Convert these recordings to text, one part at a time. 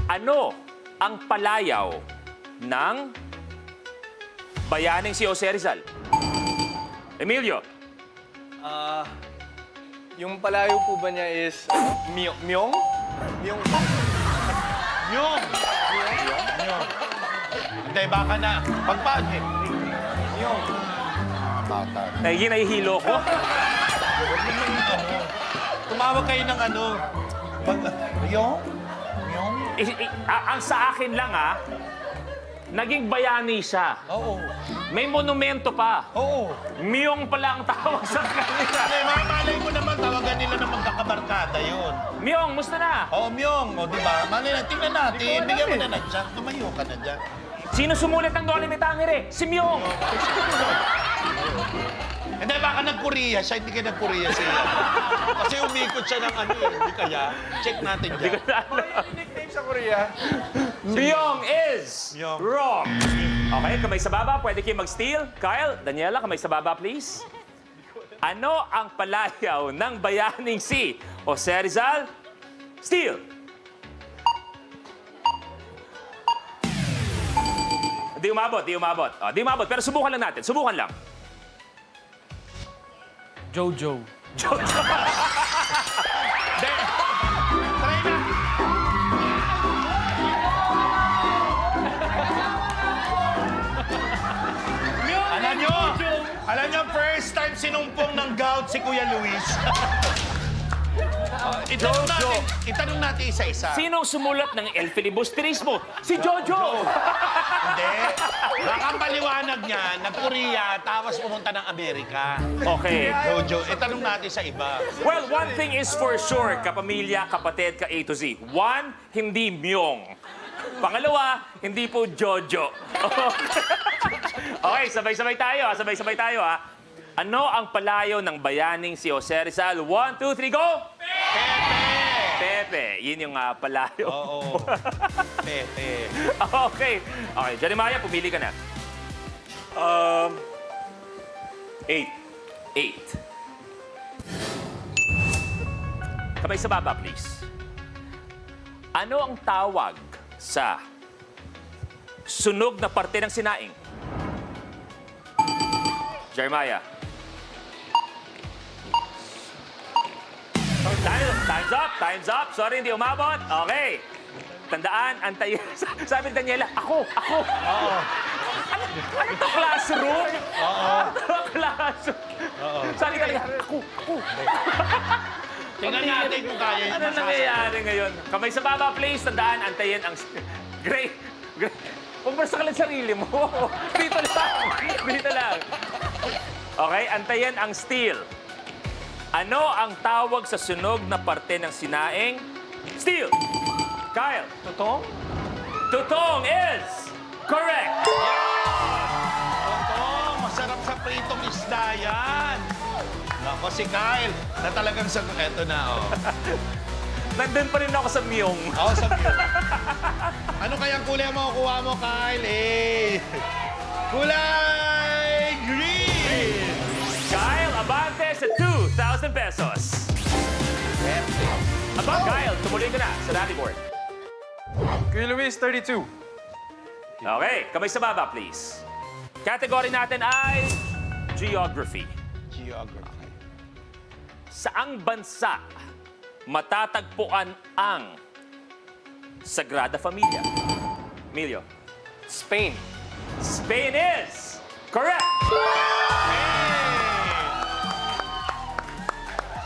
Ano ang palayaw ng bayaning si Jose Rizal? Emilio. Yung palayo po ba niya is Myong? Myong? Yung! Hindi, baka na. Pagpagi. Yung! Bata. Nagiging nahihilo ko. Tumawag kayo ng ano. Yung? Yung? Ang sa akin lang, naging bayani siya. Oo. May monumento pa. Oo. Myong pala ang tawag sa kanila. Hindi, malay mo naman, tawagan nila ng magkakabarkada yun. Myong, musta na? Oo, Myong. O, di ba? Malay na, tingnan natin. Bigyan mo na ng chance. Tumayo ka na dyan. Sino sumulit ng Dolly ni Tangere? Si Myong. Hindi, baka nag-Korea siya. Hindi ka nag-Korea siya. Kasi umikot siya ng ano eh. Hindi kaya? Check natin dyan. Nickname sa Korea. Myong is Myong. wrong. Okay, kamay sa baba. Pwede kayo mag-steal. Kyle, Daniela, kamay sa baba, please. Ano ang palayaw ng bayaning si Jose Rizal? Steal. Di umabot, di umabot. Di umabot, pero subukan lang natin. Subukan lang. Jojo. Jojo. Try na. Alam nyo, first time sinumpong ng gout si Kuya Luis. Itanong natin isa-isa. Sino sumulat ng El Filibusterismo? Si Jojo. Hindi. Baka ang paliwanag niya, nag-Korea, tapos pumunta ng Amerika. Okay. Jojo, itanong natin sa iba. Well, one thing is for sure, kapamilya, kapatid, ka A to Z. One, hindi Myong. Pangalawa, hindi po Jojo. Okay, sabay-sabay tayo. Sabay-sabay tayo, Ano ang palayo ng bayaning si Jose Rizal? 1, 2, 3, go! Pepe. Yun yung palayo. Oo. Pepe. Okay. Okay, Jeremiah, pumili ka na. 8. Kamay sa baba, please. Ano ang tawag sa sunog na parte ng sinaing? Jeremiah. Time's up. Sorry, hindi umabot. Okay. Tandaan, antayin. Sabi ni Daniela, ako. Oo. Ano to, classroom? Oo. Ano to, classroom? Oo. Sabi talaga, ako. Tingnan natin kung kaya yung Ano nangyayari ngayon? Kamay sa baba, please. Tandaan, antayin ang... Great. Huwag masakalin sarili mo. Dito lang. Okay, antayin ang steel. Ano ang tawag sa sunog na parte ng sinaing? Steel. Kyle. Totoo? Tutong is correct. Oo, masarap sa pritong isda yan. Nako, si Kyle, na talagang sagot. Eto na, Nandun pa rin ako sa Myong. Oo, sabi yun. Ano kayang kulay ang makukuha mo, Kyle? Kulay green! Kyle, abante sa 2,000 pesos. Kyle, tumuloy ka na sa rally board. Kuya Luis, 32. Okay, kamay sa baba, please. Category natin ay Geography. Geography. Saang bansa matatagpuan ang Sagrada Familia? Emilio. Spain. Spain is correct.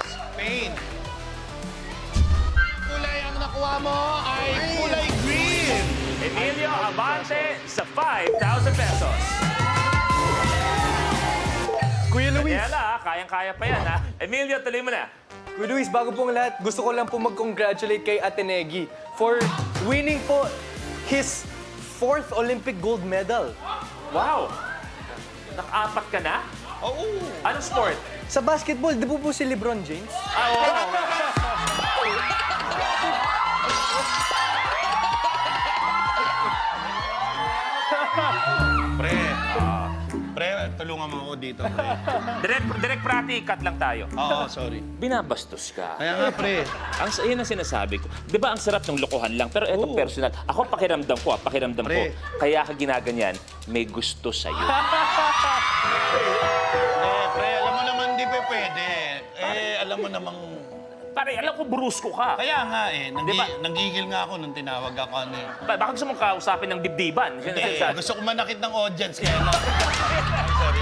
Spain. Kulay ang nakuha mo ay kulay green. Emilio, abante sa 5,000 pesos. Kuya Luis. Daniela, kayang-kaya pa yan, Emilio, tuloy mo na. Kuya Luis, bago pong lahat, gusto ko lang po mag-congratulate kay Ate Negi for winning po his 4th Olympic gold medal. Wow! Naka-apat ka na? Oo. Anong sport? Sa basketball, di po si LeBron James? Oo. Pre, Pre, tulungan mo ako dito, pre. Direct practice, cut lang tayo. Oo, sorry. Binabastos ka. Kaya nga, pre. Yun ang sinasabi ko. Di ba ang sarap ng lokohan lang? Pero eto personal. Ako pakiramdam ko. Pre. Kaya ka ginaganyan, may gusto sa'yo. Pre, alam mo naman, di pa pwede. Alam mo namang... Pare, alam ko brusko ka. Kaya nga Diba? nanggigil nga ako nung tinawag ako Baka gusto mong kausapin ng dibdiban. Gusto ko manakit ng audience, kaya lang. Sorry.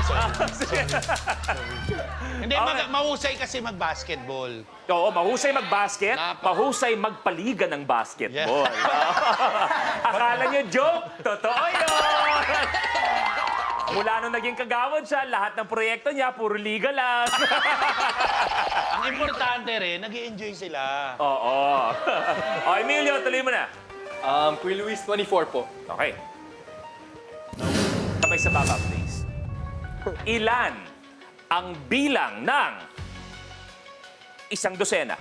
Hindi, Okay. mahusay kasi mag-basketball. Oo, mahusay mag-basket, Napa- mahusay magpaligan ng basketball. Akala nyo joke? Totoo yun! Mula nung naging kagawad siya, lahat ng proyekto niya, puro liga lang. Ang importante rin, nag-i-enjoy sila. Oo. O, Emilio, tuloy mo na. Queen Luis, 24 po. Okay. Kamay sa baba, please. Ilan ang bilang ng isang dosena?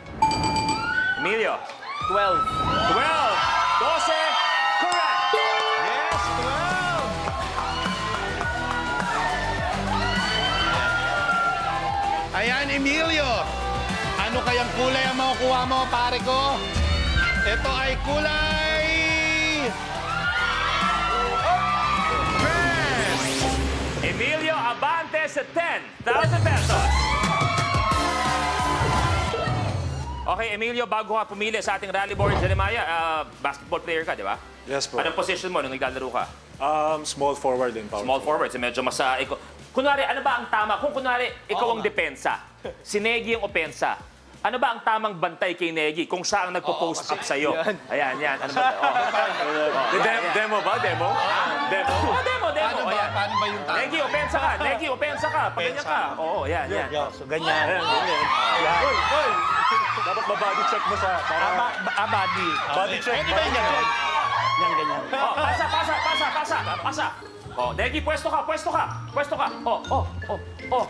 Emilio. 12. 12. 12. Correct. Yes, 12! Ayan, Emilio. Ano kayang kulay ang makukuha mo, pare ko? Ito ay kulay... red! Emilio Abante sa 10,000 pesos. Okay, Emilio, bago ka pumili sa ating rally board, Jeremiah, basketball player ka, di ba? Yes po. Anong position mo nung naglalaro ka? Small forward and power Small forward, so medyo kunwari, ano ba ang tama? Kung kunwari, ikaw ang depensa, si Negi ang opensa, ano ba ang tamang bantay kay Negi kung siya ang nagpo-post up sa'yo? Ayan. Ano ba? Demo ba? Demo? Demo? Demo. Ayan. Paano ba yung tama? Negi, opensa ka. Paganyan ka. Oo, yan. So, ganyan. Hoy! Dapat ba-body check mo sa... Body. Body check. Pwede ba yung ganyan? Yan, ganyan. Oh, pasa. Oh, Negi, pwesto ka. Oh.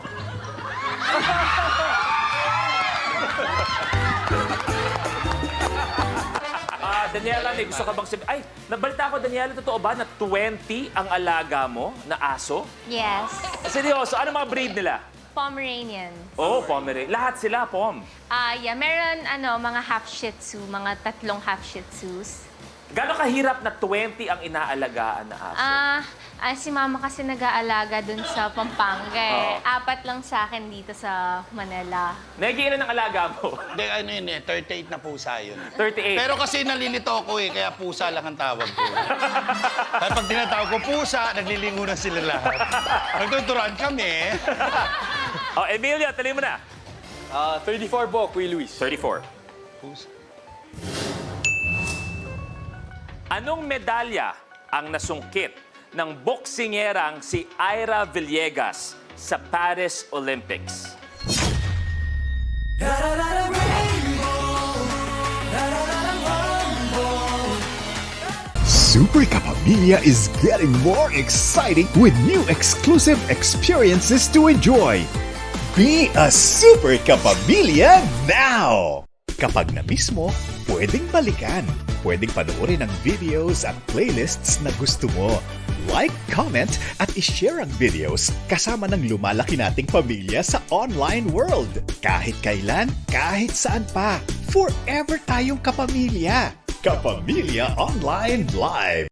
Daniela, may gusto ka bang sabihin? Ay, nabalita ko, Daniela, totoo ba na 20 ang alaga mo na aso? Yes. Seryoso, ano mga breed nila? Pomeranian. Oh, Pomeranian. Lahat sila, Pom. Yeah, meron mga half Shih Tzu, mga 3 half Shih Tzus. Gano'ng kahirap na 20 ang inaalagaan na aso? Si mama kasi nag-aalaga dun sa Pampanga eh. Oo. 4 lang sa akin dito sa Manila. Negi, ilan ang alaga mo? Hindi, 38 na pusa yun. 38. Pero kasi nalilito ako kaya pusa lang ang tawag ko. Kaya pag tinatawag ko pusa, naglilingo na sila lahat. Nagtuturan kami. Oh, Emilio, tuloy mo na. 34 po, Queen Luis. 34. Pusa. Anong medalya ang nasungkit ng boksingerang si Ira Villegas sa Paris Olympics? Super Kapamilya is getting more exciting with new exclusive experiences to enjoy. Be a Super Kapamilya now! Kapag na-miss mo, pwedeng balikan. Pwedeng panoorin ang videos at playlists na gusto mo. Like, comment, at ishare ang videos kasama ng lumalaki nating pamilya sa online world. Kahit kailan, kahit saan pa. Forever tayong kapamilya. Kapamilya Online Live.